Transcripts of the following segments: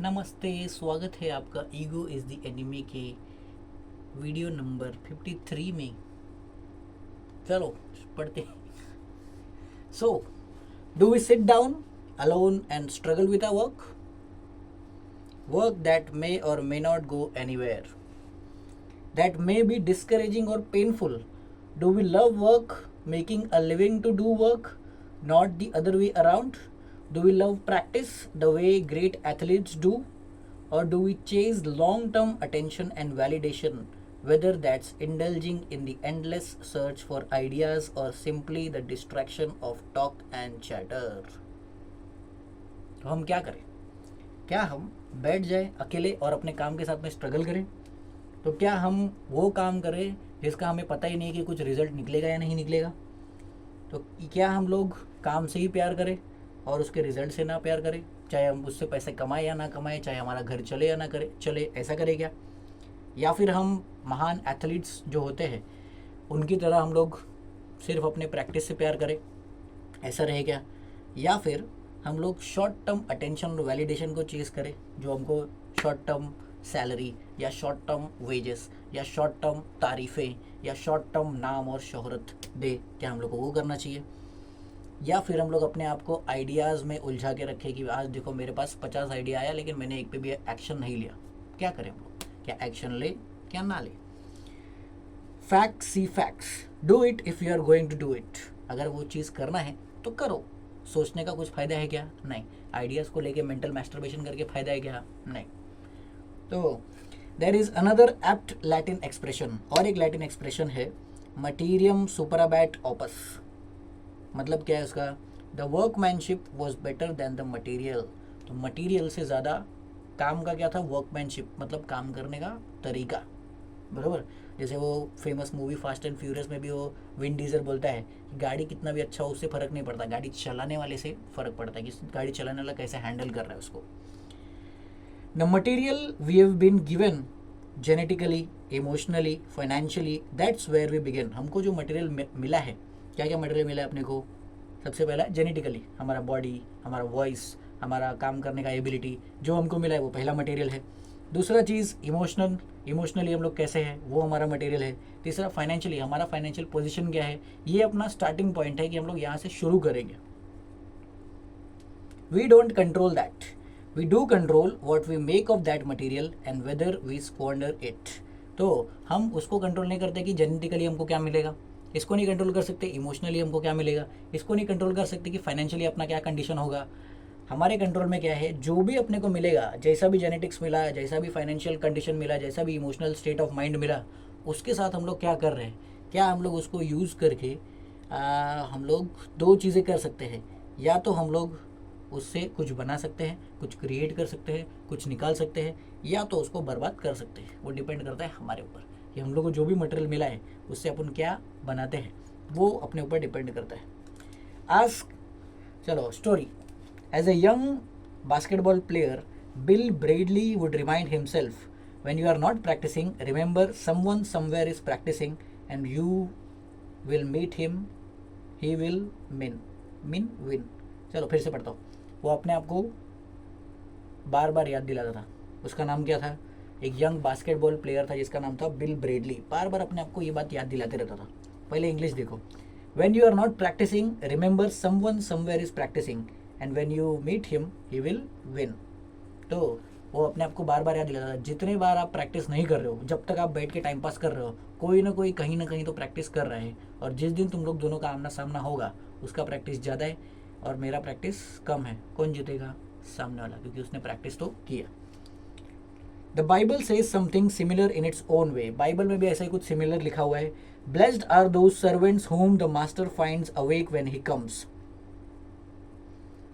नमस्ते, स्वागत है आपका ईगो इज़ द एनिमी के वीडियो नंबर 53 में। चलो पढ़ते। So do we sit down alone and struggle with our work that may or may not go anywhere, that may be discouraging or painful? Do we love work, making a living to do work, not the other way around? Do we love practice the way great athletes do? Or do we chase long term attention and validation, whether that's indulging in the endless search for ideas or simply the distraction of talk and chatter? तो हम क्या करें? क्या हम बैठ जाए अकेले और अपने काम के साथ में स्ट्रगल करें? तो क्या हम वो काम करें जिसका हमें पता ही नहीं कि कुछ रिजल्ट निकलेगा या नहीं निकलेगा? तो क्या हम लोग काम से ही प्यार करें और उसके रिजल्ट से ना प्यार करें, चाहे हम उससे पैसे कमाए या ना कमाए, चाहे हमारा घर चले या ना करे चले, ऐसा करें क्या? या फिर हम महान एथलीट्स जो होते हैं उनकी तरह हम लोग सिर्फ अपने प्रैक्टिस से प्यार करें, ऐसा रहे क्या? या फिर हम लोग शॉर्ट टर्म अटेंशन और वैलिडेशन को चेज़ करें, जो हमको शॉर्ट टर्म सैलरी या शॉर्ट टर्म वेजेस या शॉर्ट टर्म तारीफ़ें या शॉर्ट टर्म नाम और शोहरत दे, क्या हम लोग को वो करना चाहिए? या फिर हम लोग अपने आप को आइडियाज़ में उलझा के रखें कि आज देखो मेरे पास 50 आइडिया आया लेकिन मैंने एक पे भी एक्शन नहीं लिया। क्या करें हम लोग? क्या एक्शन ले, क्या ना ले? Fact see facts, do it if you are going to do it. अगर वो चीज़ करना है तो करो। सोचने का कुछ फ़ायदा है क्या? नहीं। आइडियाज़ को लेके मेंटल मैस्टरबेशन करके फ़ायदा है क्या? नहीं। तो there is another apt Latin expression, और एक लैटिन एक्सप्रेशन है मटीरियम सुपराबैट ऑपस। मतलब क्या है उसका? The workmanship was better than the material. तो मटीरियल से ज़्यादा काम का क्या था? वर्कमैनशिप, मतलब काम करने का तरीका। बराबर। जैसे वो famous movie fast and furious में भी वो विन डीजल बोलता है कि गाड़ी कितना भी अच्छा हो उससे फ़र्क नहीं पड़ता, गाड़ी चलाने वाले से फ़र्क पड़ता है कि गाड़ी चलाने वाला कैसे हैंडल कर रहा है उसको। The material we have been given genetically, emotionally, financially, that's where we begin. हमको जो मटेरियल मिला है, क्या क्या मटेरियल मिला है अपने को? सबसे पहला जेनेटिकली, हमारा बॉडी, हमारा वॉइस, हमारा काम करने का एबिलिटी जो हमको मिला है वो पहला मटेरियल है। दूसरा चीज़ इमोशनली हम लोग कैसे हैं वो हमारा मटेरियल है। तीसरा फाइनेंशियली, हमारा फाइनेंशियल पोजीशन क्या है, ये अपना स्टार्टिंग पॉइंट है कि हम लोग यहाँ से शुरू करेंगे। We don't control that, we do control what we make of that material and whether we squander it. तो हम उसको कंट्रोल नहीं करते कि जेनेटिकली हमको क्या मिलेगा, इसको नहीं कंट्रोल कर सकते इमोशनली हमको क्या मिलेगा, इसको नहीं कंट्रोल कर सकते कि फाइनेंशियली अपना क्या कंडीशन होगा। हमारे कंट्रोल में क्या है, जो भी अपने को मिलेगा, जैसा भी जेनेटिक्स मिला, जैसा भी फाइनेंशियल कंडीशन मिला, जैसा भी इमोशनल स्टेट ऑफ माइंड मिला, उसके साथ हम लोग क्या कर रहे हैं, क्या हम लोग उसको यूज़ करके हम लोग दो चीज़ें कर सकते हैं। या तो हम लोग उससे कुछ बना सकते हैं, कुछ क्रिएट कर सकते हैं, कुछ निकाल सकते हैं, या तो उसको बर्बाद कर सकते हैं। वो डिपेंड करता है हमारे ऊपर कि हम लोग को जो भी मटेरियल मिला है उससे अपन क्या बनाते हैं, वो अपने ऊपर डिपेंड करता है। आज चलो story. As a young basketball player, Bill Bradley would remind himself, when you are not practicing, remember someone somewhere is practicing and you will meet him, he will win। चलो फिर से पढ़ता हूँ। वो अपने आप को बार बार याद दिलाता था। उसका नाम क्या था? एक यंग बास्केटबॉल प्लेयर था जिसका नाम था बिल ब्रेडली। बार बार अपने आप को ये बात याद दिलाते रहता था। पहले इंग्लिश देखो। When you are not practicing, remember someone somewhere is practicing and when you meet him, he will win। तो वो अपने आप को बार बार याद दिलाता था, जितने बार आप प्रैक्टिस नहीं कर रहे हो, जब तक आप बैठ के टाइम पास कर रहे हो, कोई ना कोई कहीं ना कहीं तो प्रैक्टिस कर रहा है, और जिस दिन तुम लोग दोनों का आमना सामना होगा उसका प्रैक्टिस ज़्यादा है और मेरा प्रैक्टिस कम है, कौन जीतेगा? सामने वाला, क्योंकि उसने प्रैक्टिस तो किया। The Bible says something similar in its own way. Bible में भी ऐसा ही कुछ सिमिलर लिखा हुआ है। Blessed are those servants whom the master finds awake when he comes।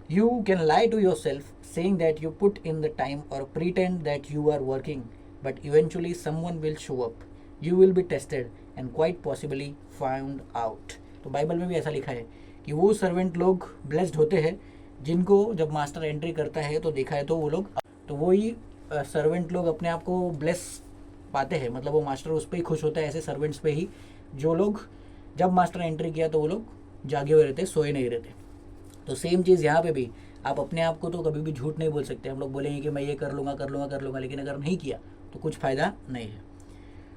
You can lie to yourself saying that you put in the time or pretend that you are working, but eventually someone will show up, you will be tested and quite possibly found out। तो Bible में भी ऐसा लिखा है कि वो servant लोग blessed होते हैं जिनको जब मास्टर एंट्री करता है तो देखा है तो वो लोग, तो वही सर्वेंट लोग अपने आप को ब्लेस पाते हैं, मतलब वो मास्टर उस पर ही खुश होता है, ऐसे सर्वेंट्स पे ही जो लोग जब मास्टर एंट्री किया तो वो लोग जागे हुए रहते, सोए नहीं रहते। तो सेम चीज़ यहाँ पे भी, आप अपने आप को तो कभी भी झूठ नहीं बोल सकते। हम लोग बोलेंगे कि मैं ये कर लूँगा कर लूँगा कर लूँगा, लेकिन अगर नहीं किया तो कुछ फ़ायदा नहीं है।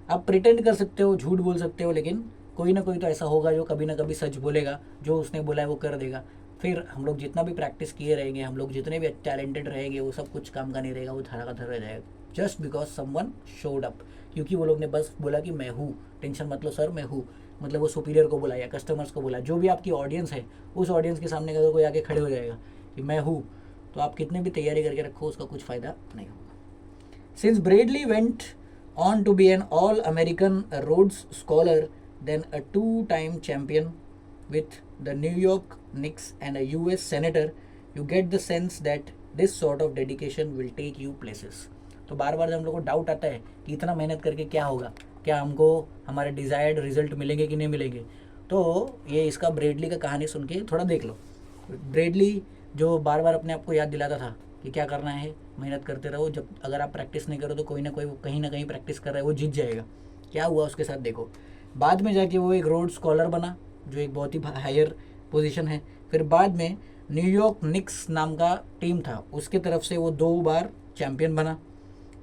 आप प्रिटेंड कर सकते हो, झूठ बोल सकते हो, लेकिन कोई ना कोई तो ऐसा होगा जो कभी ना कभी सच बोलेगा, जो उसने बोला है वो कर देगा। फिर हम लोग जितना भी प्रैक्टिस किए रहेंगे, हम लोग जितने भी टैलेंटेड रहेंगे, वो सब कुछ काम का नहीं रहेगा, वो धरा का धरा रह जाएगा, just because someone showed up. क्योंकि वो लोग ने बस बोला कि मैं हूँ, टेंशन मत लो सर मैं हूँ, मतलब वो सुपीरियर को बोला या कस्टमर्स को बोला, जो भी आपकी ऑडियंस है, उस ऑडियंस के सामने अगर कोई आके खड़े हो जाएगा कि मैं हूँ, तो आप कितने भी तैयारी करके रखो, उसका कुछ फ़ायदा नहीं होगा। Since Bradley went on to be an all-American Rhodes Scholar, then a two-time champion with the New York Knicks and a US Senator, you get the sense that this sort of dedication will take you places. तो बार बार जब हम लोग को doubt आता है कि इतना मेहनत करके क्या होगा, क्या हमको हमारे डिज़ायर्ड रिजल्ट मिलेंगे कि नहीं मिलेंगे, तो ये इसका ब्रेडली का कहानी सुन के थोड़ा देख लो। ब्रेडली जो बार बार अपने आप को याद दिलाता था कि क्या करना है, मेहनत करते रहो, जब अगर आप प्रैक्टिस नहीं करो तो कोई ना कोई कहीं ना कहीं प्रैक्टिस कर रहा है, वो जीत जाएगा। क्या हुआ उसके साथ देखो, बाद में जाके वो एक रोड स्कॉलर बना, जो एक बहुत ही हायर पोजीशन है। फिर बाद में न्यूयॉर्क निक्स नाम का टीम था, उसके तरफ से वो 2 बार चैम्पियन बना।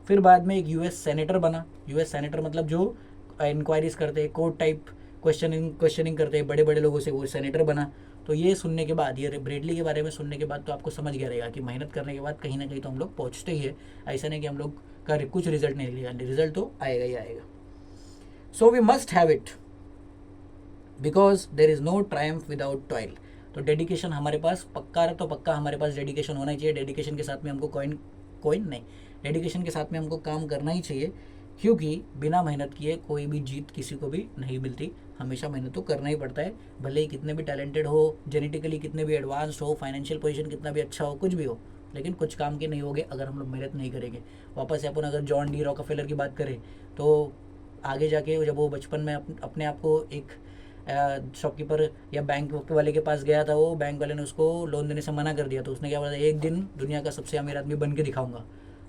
फिर बाद में एक यूएस सेनेटर बना। यूएस सेनेटर मतलब जो इंक्वायरीज करते हैं, कोर्ट टाइप क्वेश्चनिंग करते हैं बड़े बड़े लोगों से, वो सेनेटर बना। तो ये सुनने के बाद, ये ब्रेडली के बारे में सुनने के बाद तो आपको समझ गया रहेगा कि मेहनत करने के बाद कहीं ना कहीं तो हम लोग पहुँचते ही है। ऐसा नहीं कि हम लोग का कुछ रिजल्ट नहीं लिया, रिजल्ट तो आएगा ही आएगा। So we must have it because there is no triumph without toil. तो डेडिकेशन हमारे पास पक्का, तो पक्का हमारे पास डेडिकेशन होना ही चाहिए। डेडिकेशन के साथ में हमको कोइन नहीं, डेडिकेशन के साथ में हमको काम करना ही चाहिए, क्योंकि बिना मेहनत किए कोई भी जीत किसी को भी नहीं मिलती। हमेशा मेहनत तो करना ही पड़ता है, भले ही कितने भी टैलेंटेड हो, जेनेटिकली कितने भी एडवांस्ड हो, फाइनेंशियल पोजीशन कितना भी अच्छा हो, कुछ भी हो, लेकिन कुछ काम के नहीं होंगे अगर हम लोग मेहनत नहीं करेंगे। वापस से अपन अगर जॉन डी रॉकफेलर की बात करें, तो आगे जाके जब वो बचपन में अपने आप को एक शॉपकीपर या बैंक वाले के पास गया था, वो बैंक वाले ने उसको लोन देने से मना कर दिया, तो उसने क्या बोला, एक दिन दुनिया का सबसे अमीर आदमी बन के दिखाऊंगा।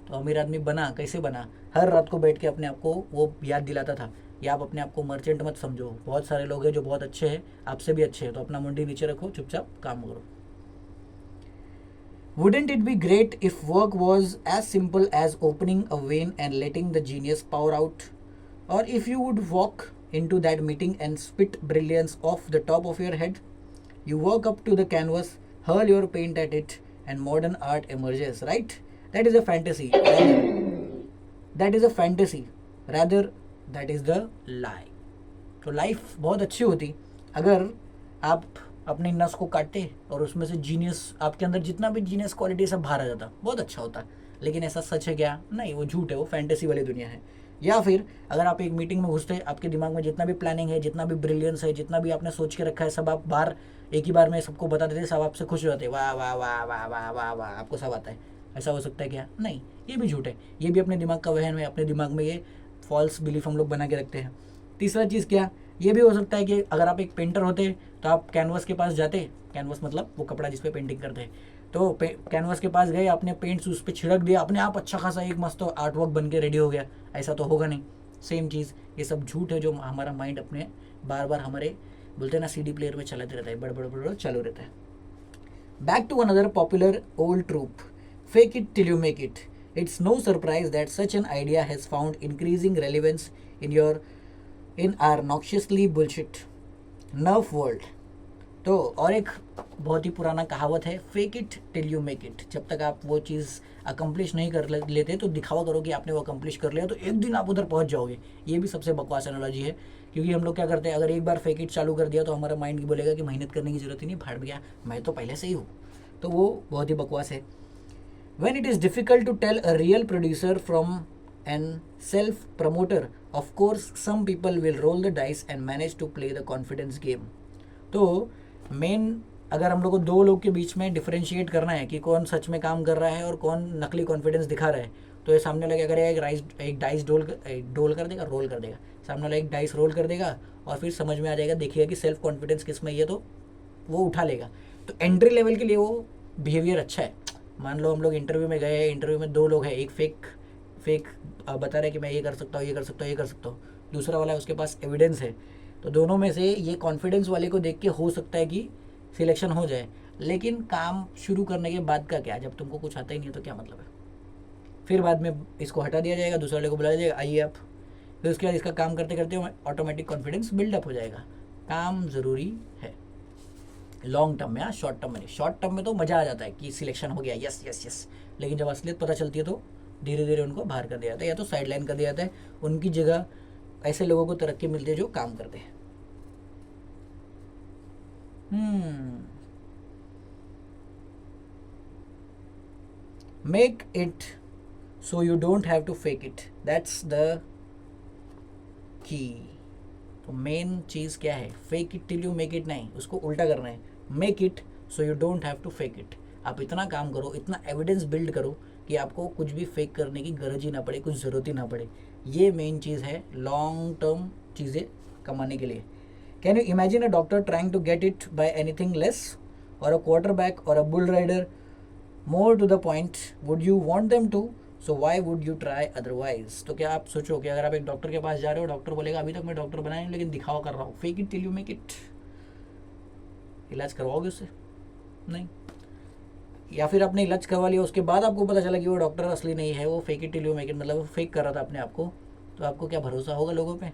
तो अमीर आदमी बना, कैसे बना, हर रात को बैठ के अपने आप को वो याद दिलाता था, या आप अपने आप को मर्चेंट मत समझो, बहुत सारे लोग हैं जो बहुत अच्छे हैं, आपसे भी अच्छे हैं, तो अपना मुंडी नीचे रखो, चुपचाप काम करो। Wouldn't it be great if work was as simple as opening a vein and letting the genius pour out? Or if you would walk into that meeting and spit brilliance off the top of your head? You walk up to the canvas, hurl your paint at it, and modern art emerges, right? That is a fantasy. That is a fantasy. Rather, that is the lie. तो life बहुत अच्छी होती अगर आप अपनी नस को काटते और उसमें से जीनियस, आपके अंदर जितना भी जीनियस क्वालिटी सब बाहर आ जाता, बहुत अच्छा होता। लेकिन ऐसा सच है क्या? नहीं, वो झूठ है, वो फैंटेसी वाली दुनिया है। या फिर अगर आप एक मीटिंग में घुसते, आपके दिमाग में जितना भी प्लानिंग है, जितना भी ब्रिलियंस है, जितना भी आपने सोच के रखा है, सब आप बाहर एक ही बार में सबको बता देते, सब आपसे खुश हो जाते, वाह वाह वाह वाह वाह वाह वाह, आपको सब आता है। ऐसा हो सकता है क्या? नहीं, ये भी झूठ है, ये भी अपने दिमाग का वहन है, अपने दिमाग में ये फॉल्स बिलीफ हम लोग बना के रखते हैं। तीसरा चीज़ क्या, ये भी हो सकता है कि अगर आप एक पेंटर होते तो आप कैनवस के पास जाते, कैनवस मतलब वो कपड़ा जिस पे पेंटिंग करते हैं, तो कैनवस के पास गए, आपने पेंट्स उस पर छिड़क दिया, अपने आप अच्छा खासा एक मस्त आर्ट वर्क बन के रेडी हो गया, ऐसा तो होगा नहीं। सेम चीज़, ये सब झूठ है जो हमारा माइंड अपने बार बार हमारे बोलते हैं ना CD प्लेयर में चलाते रहता है, बड़ चालू रहता है। Back to another popular old trope, fake it till you make it. It's no surprise that such an idea has found increasing relevance in our noxiously bullshit nerve world. तो और एक बहुत ही पुराना कहावत है, fake it till you make it. जब तक आप वो चीज़ अकम्प्लिश नहीं कर लेते तो दिखावा करो कि आपने वो अकम्प्लिश कर लिया, तो एक दिन आप उधर पहुंच जाओगे। ये भी सबसे बकवास एनालॉजी है, क्योंकि हम लोग क्या करते हैं, अगर एक बार फेक इट चालू कर दिया तो हमारा माइंड बोलेगा कि मेहनत करने की जरूरत ही नहीं, भाड़ गया, मैं तो पहले से ही हूँ। तो वो बहुत ही बकवास है। When it is difficult to tell a real producer from an self-promoter, of course some people will roll the dice and manage to play the confidence game. तो मेन अगर हम लोग को दो लोग के बीच में डिफरेंशिएट करना है कि कौन सच में काम कर रहा है और कौन नकली कॉन्फिडेंस दिखा रहा है, तो ये सामने वाला क्या करेगा, एक डाइस रोल कर देगा, सामने वाला एक डाइस रोल कर देगा और फिर समझ में आ जाएगा, देखिएगा कि सेल्फ कॉन्फिडेंस किस में, ये तो वो उठा लेगा। तो एंट्री लेवल के लिए वो बिहेवियर अच्छा है। मान लो हम लोग इंटरव्यू में गए, इंटरव्यू में दो लोग हैं, एक फेक बता रहे कि मैं ये कर सकता हूँ, ये कर सकता हूँ, ये कर सकता हूँ, दूसरा वाला उसके पास एविडेंस है। तो दोनों में से ये कॉन्फिडेंस वाले को देख के हो सकता है कि सिलेक्शन हो जाए, लेकिन काम शुरू करने के बाद का क्या, जब तुमको कुछ आता ही नहीं है तो क्या मतलब है। फिर बाद में इसको हटा दिया जाएगा, दूसरे वाले को बुलाया जाएगा, आइए आप, फिर उसके बाद इसका काम करते करते ऑटोमेटिक कॉन्फिडेंस बिल्डअप हो जाएगा। काम ज़रूरी है लॉन्ग टर्म में, शॉर्ट टर्म में नहीं। शॉर्ट टर्म में तो मज़ा आ जाता है कि सिलेक्शन हो गया, यस यस यस, लेकिन जब असलियत पता चलती है तो धीरे धीरे उनको बाहर कर दिया जाता है या तो साइड लाइन कर दिया जाता है। उनकी जगह ऐसे लोगों को तरक्की मिलती है जो काम करते हैं। Make it so you don't have to fake it, that's the key. तो मेन चीज़ क्या है, fake it till you make it नहीं, उसको उल्टा करना है, make it so you don't have to fake it. आप इतना काम करो, इतना एविडेंस बिल्ड करो कि आपको कुछ भी फेक करने की गरज ही ना पड़े, कुछ ज़रूरत ही ना पड़े। ये मेन चीज़ है लॉन्ग टर्म चीज़ें कमाने के लिए। Can you imagine a doctor trying to get it by anything less, और अ क्वार्टर बैक और a bull rider? More to the point, would you want them to, so why would you try otherwise? तो क्या आप सोचो कि अगर आप एक डॉक्टर के पास जा रहे हो, डॉक्टर बोलेगा अभी तक मैं डॉक्टर बना नहीं लेकिन दिखावा कर रहा हूँ, fake it till you make it, इलाज करवाओगे उससे? नहीं। या फिर आपने इलाज करवा लिया, उसके बाद आपको पता चला कि वो डॉक्टर असली नहीं है, वो fake it till you make it, मतलब वो फेक कर रहा था अपने आप को, तो आपको क्या भरोसा होगा लोगों पे?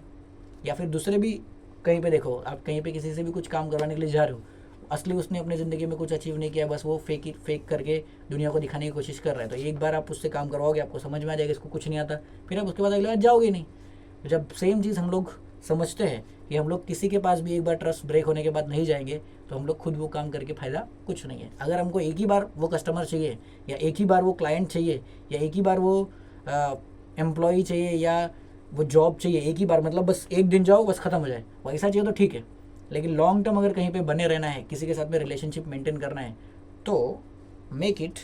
या फिर दूसरे भी कहीं पे देखो, आप कहीं पे किसी से भी कुछ काम करवाने के लिए जा रहे हो, असली उसने अपनी ज़िंदगी में कुछ अचीव नहीं किया, बस वो फेक करके दुनिया को दिखाने की कोशिश कर रहा है। तो एक बार आप उससे काम करवाओगे, आपको समझ में आ जाएगा इसको कुछ नहीं आता, फिर आप उसके बाद अगले बार जाओगे नहीं। तो जब सेम चीज़ हम लोग समझते हैं कि हम लोग किसी के पास भी एक बार ट्रस्ट ब्रेक होने के बाद नहीं जाएंगे, तो हम लोग खुद वो काम करके फ़ायदा कुछ नहीं है। अगर हमको एक ही बार वो कस्टमर चाहिए, या एक ही बार वो क्लाइंट चाहिए, या एक ही बार वो एम्प्लॉई चाहिए, या वो जॉब चाहिए एक ही बार, मतलब बस एक दिन जाओ बस ख़त्म हो जाए, वैसा चाहिए तो ठीक है। लेकिन लॉन्ग टर्म अगर कहीं पे बने रहना है, किसी के साथ में रिलेशनशिप मेंटेन करना है, तो make it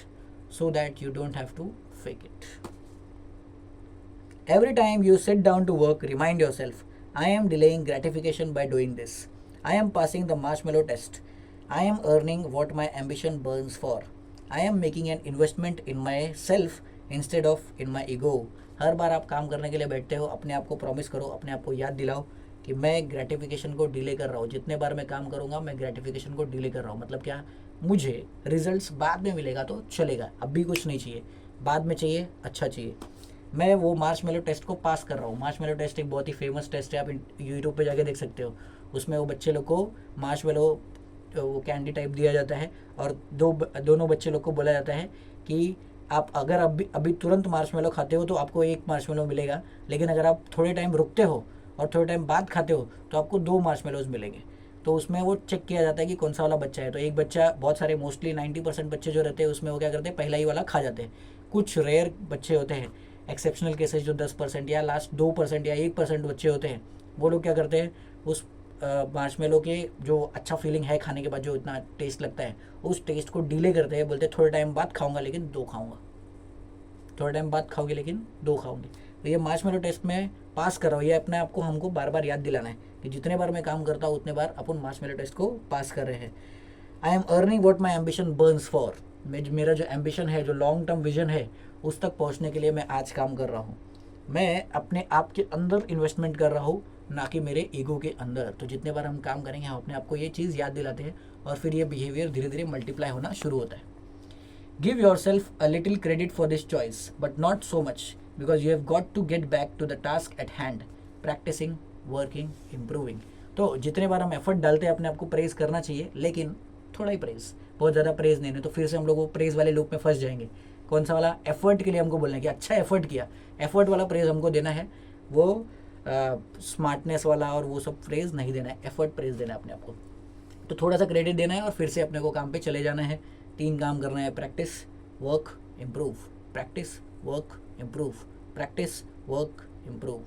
so that you don't have to fake it. Every time you sit down to work, remind yourself, I am delaying gratification by doing this, I am passing the marshmallow test, I am earning what my ambition burns for, I am making an investment in myself instead of in my ego. हर बार आप काम करने के लिए बैठते हो, अपने आप को प्रॉमिस करो, अपने आप को याद दिलाओ कि मैं ग्रेटिफिकेशन को डिले कर रहा हूँ, जितने बार मैं काम करूँगा मैं ग्रेटिफिकेशन को डिले कर रहा हूँ। मतलब क्या, मुझे रिजल्ट्स बाद में मिलेगा तो चलेगा, अभी कुछ नहीं चाहिए, बाद में चाहिए, अच्छा चाहिए। मैं वो मार्शमेलो टेस्ट को पास कर रहा हूँ। मार्शमेलो टेस्ट एक बहुत ही फेमस टेस्ट है, आप यूट्यूब पे जाके देख सकते हो। उसमें वो बच्चे लोग को मार्शमेलो वो कैंडी टाइप दिया जाता है, और दोनों बच्चे लोग को बोला जाता है कि आप अगर अभी तुरंत मार्शमेलो खाते हो तो आपको एक मार्शमेलो मिलेगा, लेकिन अगर आप थोड़े टाइम रुकते हो और थोड़े टाइम बाद खाते हो तो आपको 2 मार्शमेलोज मिलेंगे। तो उसमें वो चेक किया जाता है कि कौन सा वाला बच्चा है। तो एक बच्चा, बहुत सारे मोस्टली 90% बच्चे जो रहते हैं उसमें वो क्या करते हैं, पहला ही वाला खा जाते हैं। कुछ रेयर बच्चे होते हैं, एक्सेप्शनल केसेस जो 10% या लास्ट 2% या 1% बच्चे होते हैं, वो लोग क्या करते हैं, उस मार्शमेलो के जो अच्छा फीलिंग है खाने के बाद, जो इतना टेस्ट लगता है, उस टेस्ट को डिले करते हैं, बोलते हैं थोड़े टाइम बाद खाऊंगा लेकिन 2 खाऊंगा, थोड़े टाइम बाद खाओगे लेकिन 2 खाओगे। तो ये मार्शमेलो टेस्ट में पास कर रहा हूँ, ये अपने आप को हमको बार बार याद दिलाना है कि जितने बार मैं काम करता हूँ उतने बार अपन मार्शमेलो टेस्ट को पास कर रहे हैं। आई am earning what my ambition burns for, मेरा जो एम्बिशन है, जो लॉन्ग टर्म विजन है, उस तक पहुँचने के लिए मैं आज काम कर रहा हूँ। मैं अपने आप के अंदर इन्वेस्टमेंट कर रहा हूँ, ना कि मेरे ईगो के अंदर। तो जितने बार हम काम करेंगे, हम अपने आप को ये चीज़ याद दिलाते हैं, और फिर ये बिहेवियर धीरे धीरे मल्टीप्लाई होना शुरू होता है। Give yourself a little credit for this choice, but not so much, because you have got to get back to the task at hand, practicing, working, improving. तो जितने बार हम एफर्ट डालते हैं, अपने आप को प्रेज करना चाहिए, लेकिन थोड़ा ही प्रेज, बहुत ज़्यादा प्रेज नहीं, तो फिर से हम लोग वो प्रेज वाले लूप में फंस जाएंगे। कौन सा वाला, एफर्ट के लिए हमको बोलना है कि अच्छा एफर्ट किया, एफर्ट वाला प्रेज हमको देना है, वो स्मार्टनेस वाला और वो सब प्रेज नहीं देना है, एफर्ट प्रेज देना है अपने आप को। तो थोड़ा सा क्रेडिट देना है और फिर से अपने को काम पे चले जाना है। 3 काम करना है, practice, work, improve, practice, work, improve, practice, work, improve.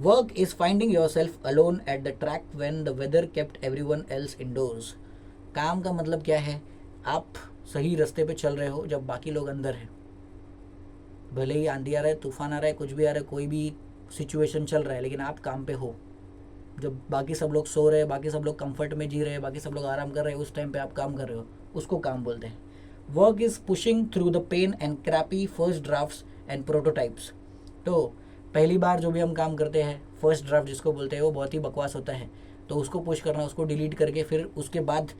Work is finding yourself alone at the track when the weather kept everyone else indoors. काम का मतलब क्या है, आप सही रास्ते पे चल रहे हो जब बाकी लोग अंदर हैं। भले ही आंधी आ रहा है, तूफान आ रहा है, कुछ भी आ रहा है, कोई भी सिचुएशन चल रहा है, लेकिन आप काम पे हो। जब बाकी सब लोग सो रहे हैं, बाकी सब लोग कंफर्ट में जी रहे हैं, बाकी सब लोग आराम कर रहे हैं, उस टाइम पे आप काम कर रहे हो, उसको काम बोलते हैं। Work is pushing through the pain and crappy first drafts and prototypes. तो पहली बार जो भी हम काम करते हैं, फर्स्ट ड्राफ्ट जिसको बोलते हैं, वो बहुत ही बकवास होता है, तो उसको पुश करना, उसको डिलीट करके फिर उसके बाद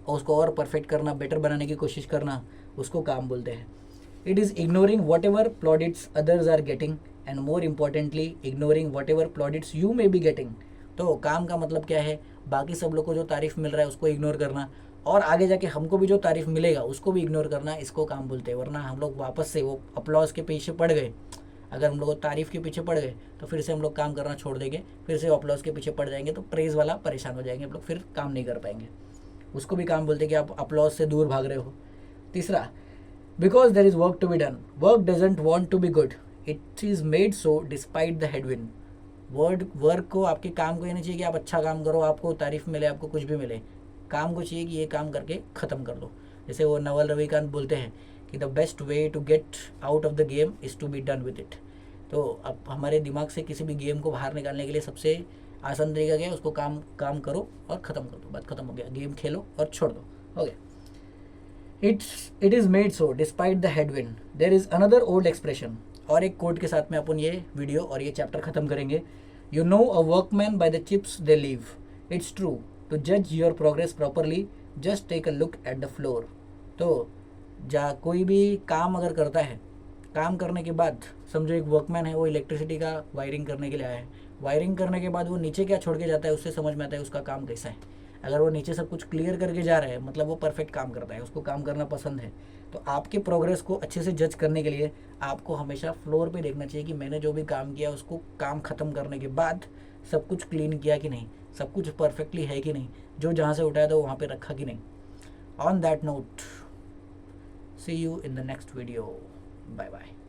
और उसको और परफेक्ट करना, बेटर बनाने की कोशिश करना, उसको काम बोलते हैं. It is ignoring whatever plaudits others are getting and more importantly ignoring whatever plaudits you may be getting. तो काम का मतलब क्या है, बाकी सब लोग को जो तारीफ़ मिल रहा है उसको इग्नोर करना, और आगे जाके हमको भी जो तारीफ़ मिलेगा उसको भी इग्नोर करना, इसको काम बोलते हैं. वरना हम लोग वापस से वो अपलॉज के पीछे पड़ गए, अगर हम लोग तारीफ़ के पीछे पड़ गए तो फिर से हम लोग काम करना छोड़ देंगे, फिर से अपलॉज के पीछे पड़ जाएंगे, तो प्रेज़ वाला परेशान हो जाएंगे हम लोग, फिर काम नहीं कर पाएंगे. उसको भी काम बोलते हैं कि आप अपलॉज से दूर भाग रहे हो. तीसरा, because there is work to be done. Work doesn't want to be good, it is made so despite the headwind. Work को, आपके काम को ये नहीं चाहिए कि आप अच्छा काम करो, आपको तारीफ मिले, आपको कुछ भी मिले. काम को चाहिए कि ये काम करके ख़त्म कर दो. जैसे वो नवल रविकांत बोलते हैं कि the best way to get out of the game is to be done with it. तो अब हमारे दिमाग से किसी भी गेम को बाहर निकालने के लिए सबसे आसान तरीका क्या है, उसको काम करो और ख़त्म कर दो, बात ख़त्म हो गया. गेम खेलो और छोड़ दो, हो गया. It is made so despite the headwind. There is another old expression. और एक कोड के साथ में अपन ये वीडियो और ये चैप्टर ख़त्म करेंगे. You know a workman by the chips they leave. It's true. To जज your progress properly just take a look at the floor. तो कोई भी काम अगर करता है, काम करने के बाद समझो एक वर्कमैन है, वो इलेक्ट्रिसिटी का वायरिंग करने के लिए आया है. वायरिंग करने के बाद वो नीचे क्या छोड़ के जाता है, उससे समझ में आता है उसका काम कैसा है. अगर वो नीचे सब कुछ क्लियर करके जा रहा है, मतलब वो परफेक्ट काम करता है, उसको काम करना पसंद है. तो आपके प्रोग्रेस को अच्छे से जज करने के लिए आपको हमेशा फ्लोर पे देखना चाहिए कि मैंने जो भी काम किया उसको काम ख़त्म करने के बाद सब कुछ क्लीन किया कि नहीं, सब कुछ परफेक्टली है कि नहीं, जो जहाँ से उठाया था वो वहाँ पे रखा कि नहीं. On that note, see you in the next video. Bye bye.